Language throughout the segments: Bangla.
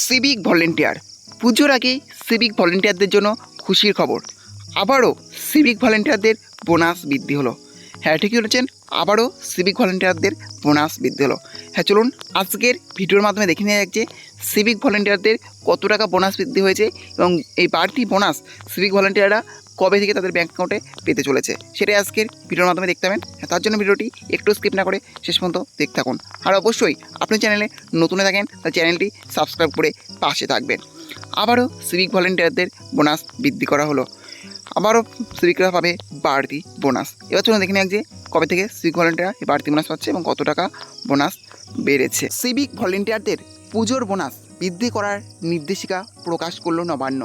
সিভিক ভলেন্টিয়ার পুজোর আগে সিভিক ভলেন্টিয়ারদের জন্য খুশির খবর। আবারও সিভিক ভলেন্টিয়ারদের বোনাস বৃদ্ধি হলো। হ্যাঁ, ঠিকই বলেছেন, আবারও সিভিক ভলেন্টিয়ারদের বোনাস বৃদ্ধি হলো। হ্যাঁ, চলুন আজকের ভিডিওর মাধ্যমে দেখে নেওয়া যাক যে সিভিক ভলেন্টিয়ারদের কত টাকা বোনাস বৃদ্ধি হয়েছে এবং এই বাড়তি বোনাস সিভিক ভলেন্টিয়াররা কবে থেকে তাদের ব্যাঙ্ক অ্যাকাউন্টে পেতে চলেছে, সেটাই আজকের ভিডিওর মাধ্যমে দেখতে পাবেন। তার জন্য ভিডিওটি একটু স্কিপ না করে শেষ পর্যন্ত দেখতে থাকুন। আর অবশ্যই আপনি চ্যানেলে নতুন থাকেন তাহলে চ্যানেলটি সাবস্ক্রাইব করে পাশে থাকবেন। আবারও সিভিক ভলেন্টিয়ারদের বোনাস বৃদ্ধি করা হলো। আবারও সিভিকরা পাবে বাড়তি বোনাস। এবার চলুন দেখে নেওয়া যে কবে থেকে সিভিক ভলেন্টিয়ার এই বাড়তি বোনাস পাচ্ছে এবং কত টাকা বোনাস বেড়েছে। সিভিক ভলেন্টিয়ারদের পুজোর বোনাস বৃদ্ধি করার নির্দেশিকা প্রকাশ করল নবান্ন।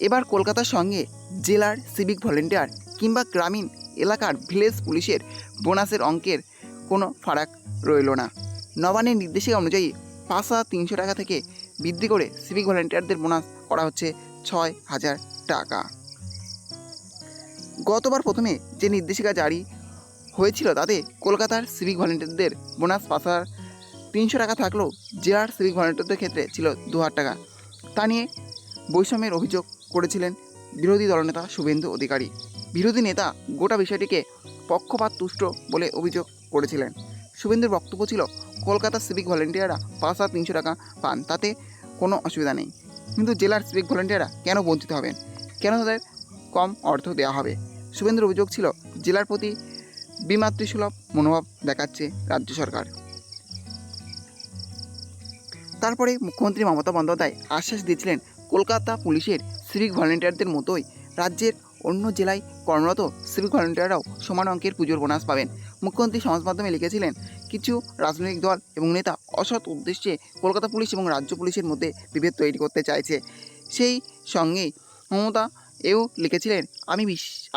এবার কলকাতার সঙ্গে জেলার সিভিক ভলেন্টিয়ার কিংবা গ্রামীণ এলাকার ভিলেজ পুলিশের বোনাসের অঙ্কের কোনো ফারাক রইল না। নবান্নের নির্দেশিকা অনুযায়ী 5,300 টাকা থেকে বৃদ্ধি করে সিভিক ভলেন্টিয়ারদের বোনাস করা হচ্ছে 6,000 টাকা। গতবার প্রথমে যে নির্দেশিকা জারি হয়েছিল তাতে কলকাতার সিভিক ভলেন্টিয়ারদের বোনাস 5,300 টাকা থাকলেও জেলার সিভিক ভলেন্টিয়ারদের ক্ষেত্রে ছিল 2,000 টাকা। তা নিয়ে বৈষম্যের অভিযোগ করেছিলেন বিরোধী দলনেতা শুভেন্দু অধিকারী। বিরোধী নেতা গোটা বিষয়টিকে পক্ষপাত তুষ্ট বলে অভিযোগ করেছিলেন। শুভেন্দুর বক্তব্য ছিল, কলকাতার সিভিক ভলেন্টিয়াররা 5,300 টাকা পান, তাতে কোনো অসুবিধা নেই, কিন্তু জেলার সিভিক ভলেন্টিয়াররা কেন বঞ্চিত হবেন, কেন তাদের কম অর্থ দেওয়া হবে। শুভেন্দুর অভিযোগ ছিল, জেলার প্রতি বিমাতৃসুলভ মনোভাব দেখাচ্ছে রাজ্য সরকার। তারপরে মুখ্যমন্ত্রী মমতা বন্দ্যোপাধ্যায় আশ্বাস দিয়েছিলেন, কলকাতা পুলিশের সিভিক ভলেন্টিয়ারদের মতোই রাজ্যের অন্য জেলায় কর্মরত সিভিক ভলেন্টিয়াররাও সমান অঙ্কের পুজোর বোনাস পাবেন। মুখ্যমন্ত্রী সমাজ মাধ্যমে লিখেছিলেন, কিছু রাজনৈতিক দল এবং নেতা অসৎ উদ্দেশ্যে কলকাতা পুলিশ এবং রাজ্য পুলিশের মধ্যে বিভেদ তৈরি করতে চাইছে। সেই সঙ্গেই মমতা এও লিখেছিলেন, আমি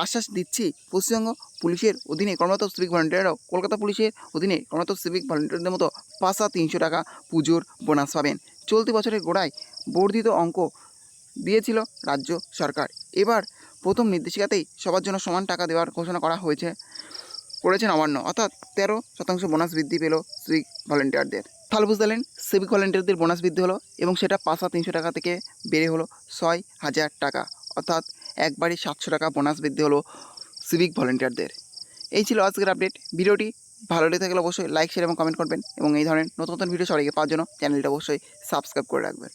আশ্বাস দিচ্ছি, পশ্চিমবঙ্গ পুলিশের অধীনে কর্মরত সিভিক ভলেন্টিয়াররাও কলকাতা পুলিশের অধীনে কর্মরত সিভিক ভলেন্টিয়ারদের মতো 5,300 টাকা পুজোর বোনাস পাবেন। চলতি বছরের গোড়ায় বর্ধিত অঙ্ক দিয়েছিল রাজ্য সরকার। এবার প্রথম নির্দেশিকাতেই সবার জন্য সমান টাকা দেওয়ার ঘোষণা করেছে নবান্ন, অর্থাৎ 13% বোনাস বৃদ্ধি পেল সিভিক ভলেন্টিয়ারদের। তাহলে বুঝতে পারলেন, সিভিক ভলেন্টিয়ারদের বোনাস বৃদ্ধি হলো এবং সেটা 5,300 টাকা থেকে বেড়ে হলো 6,000 টাকা, অর্থাৎ একবারে 700 টাকা বোনাস বৃদ্ধি হলো সিভিক ভলেন্টিয়ারদের। এই ছিল আজকের আপডেট। ভিডিওটি ভালো লেগে থাকলে অবশ্যই লাইক, শেয়ার এবং কমেন্ট করবেন এবং এই ধরনের নতুন নতুন ভিডিও সবাইকে পাওয়ার জন্য চ্যানেলটা অবশ্যই সাবস্ক্রাইব করে রাখবেন।